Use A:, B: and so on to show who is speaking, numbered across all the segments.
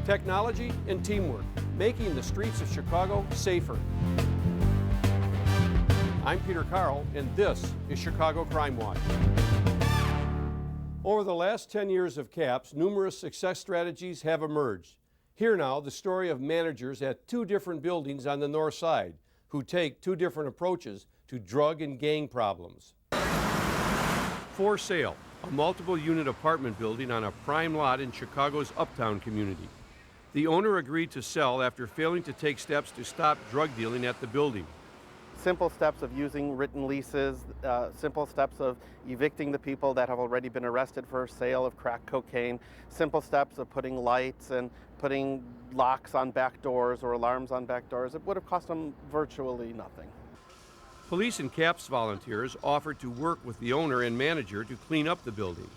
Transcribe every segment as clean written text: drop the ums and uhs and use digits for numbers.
A: technology and teamwork, making the streets of Chicago safer. I'm Peter Carl, and this is Chicago Crimewatch. Over the last 10 years of CAPS, numerous success strategies have emerged. Here now, the story of managers at two different buildings on the north side who take two different approaches to drug and gang problems. For sale, a multiple-unit apartment building on a prime lot in Chicago's Uptown community. The owner agreed to sell after failing to take steps to stop drug dealing at the building.
B: Simple steps of using written leases, simple steps of evicting the people that have already been arrested for sale of crack cocaine, simple steps of putting lights and putting locks on back doors or alarms on back doors. It would have cost them virtually nothing.
A: Police and CAPS volunteers offered to work with the owner and manager to clean up the building.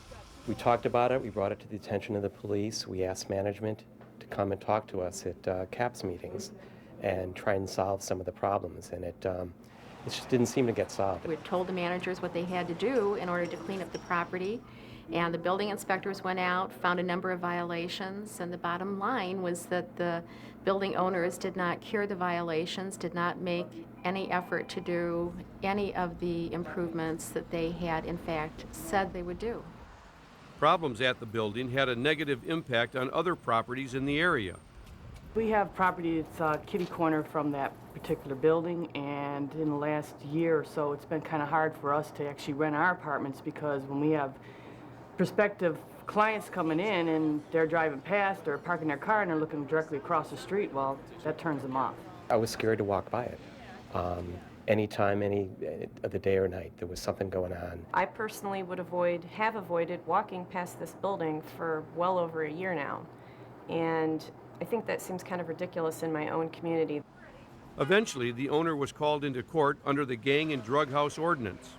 C: We talked about it, we brought it to the attention of the police, we asked management to come and talk to us at CAPS meetings and try and solve some of the problems, and it just didn't seem to get solved.
D: We told the managers what they had to do in order to clean up the property, and the building inspectors went out, found a number of violations, and the bottom line was that the building owners did not cure the violations, did not make any effort to do any of the improvements that they had in fact said they would do.
A: Problems at the building had a negative impact on other properties in the area.
E: We have property that's kitty corner from that particular building, and in the last year or so it's been kind of hard for us to actually rent our apartments, because when we have prospective clients coming in and they're driving past or parking their car and they're looking directly across the street, well, that turns them off.
C: I was scared to walk by it. Anytime, any of the day or night, there was something going on.
F: I personally have avoided walking past this building for well over a year now, and I think that seems kind of ridiculous in my own community.
A: Eventually, the owner was called into court under the Gang and Drug House Ordinance.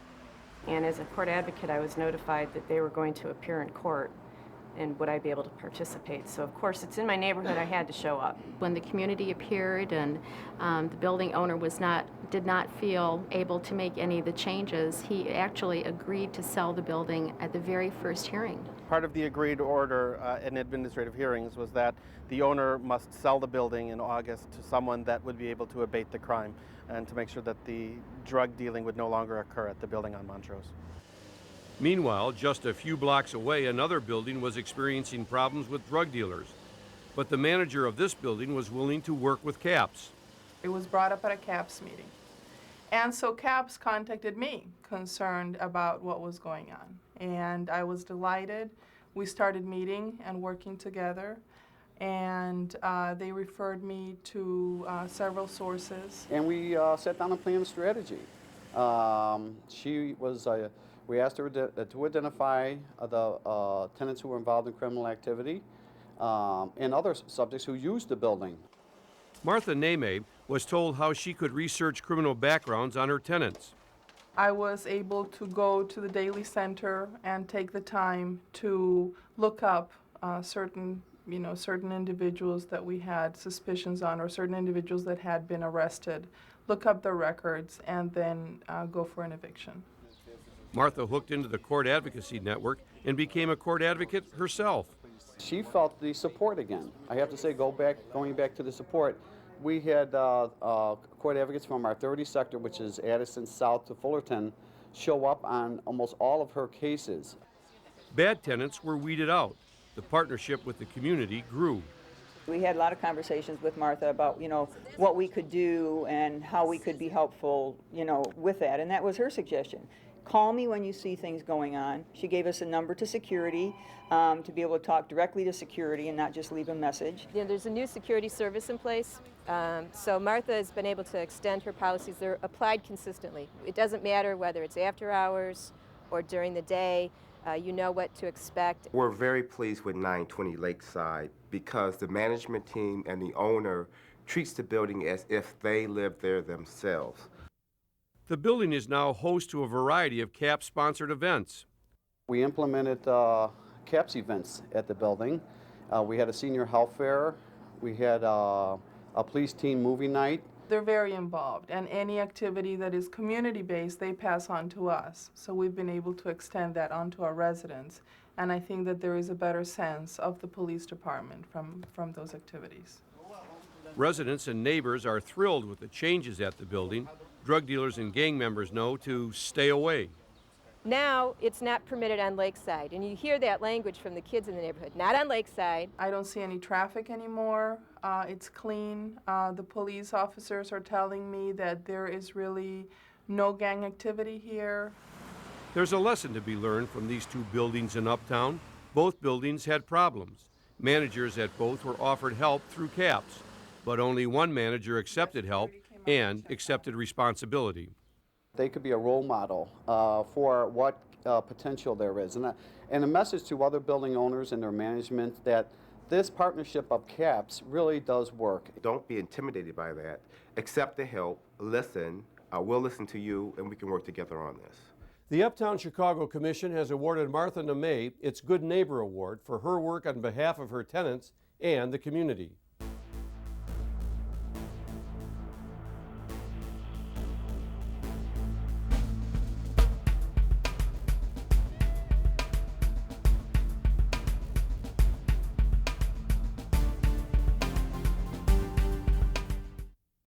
F: And as a court advocate, I was notified that they were going to appear in court, and would I be able to participate? So of course, it's in my neighborhood, I had to show up.
D: When the community appeared and the building owner did not feel able to make any of the changes, he actually agreed to sell the building at the very first hearing.
B: Part of the agreed order in administrative hearings was that the owner must sell the building in August to someone that would be able to abate the crime and to make sure that the drug dealing would no longer occur at the building on Montrose.
A: Meanwhile, just a few blocks away, another building was experiencing problems with drug dealers. But the manager of this building was willing to work with CAPS.
G: It was brought up at a CAPS meeting. And so CAPS contacted me, concerned about what was going on. And I was delighted. We started meeting and working together. And they referred me to several sources.
H: And we sat down and planned a strategy. We asked her to identify the tenants who were involved in criminal activity and other subjects who used the building.
A: Martha Neme was told how she could research criminal backgrounds on her tenants.
G: I was able to go to the Daily Center and take the time to look up certain individuals that we had suspicions on, or certain individuals that had been arrested, look up their records, and then go for an eviction.
A: Martha hooked into the court advocacy network and became a court advocate herself.
H: She felt the support again. I have to say, going back to the support, we had court advocates from our 30 sector, which is Addison South to Fullerton, show up on almost all of her cases.
A: Bad tenants were weeded out. The partnership with the community grew.
I: We had a lot of conversations with Martha about, what we could do and how we could be helpful, with that. And that was her suggestion. Call me when you see things going on. She gave us a number to security to be able to talk directly to security and not just leave a message.
F: There's a new security service in place, so Martha has been able to extend her policies. They're applied consistently. It doesn't matter whether it's after hours or during the day. You know what to expect.
J: We're very pleased with 920 Lakeside because the management team and the owner treats the building as if they live there themselves.
A: The building is now host to a variety of CAPS-sponsored events.
H: We implemented CAPS events at the building. We had a senior health fair. We had a police team movie night.
G: They're very involved, and any activity that is community-based, they pass on to us. So we've been able to extend that onto our residents, and I think that there is a better sense of the police department from those activities.
A: Residents and neighbors are thrilled with the changes at the building. Drug dealers and gang members know to stay away.
F: Now, it's not permitted on Lakeside, and you hear that language from the kids in the neighborhood. Not on Lakeside.
G: I don't see any traffic anymore. It's clean. The police officers are telling me that there is really no gang activity here.
A: There's a lesson to be learned from these two buildings in Uptown. Both buildings had problems. Managers at both were offered help through CAPS, but only one manager accepted help and accepted responsibility.
H: They could be a role model for what potential there is. And a message to other building owners and their management that this partnership of CAPS really does work.
J: Don't be intimidated by that. Accept the help, listen, we'll listen to you, and we can work together on this.
A: The Uptown Chicago Commission has awarded Martha Nemay its Good Neighbor Award for her work on behalf of her tenants and the community.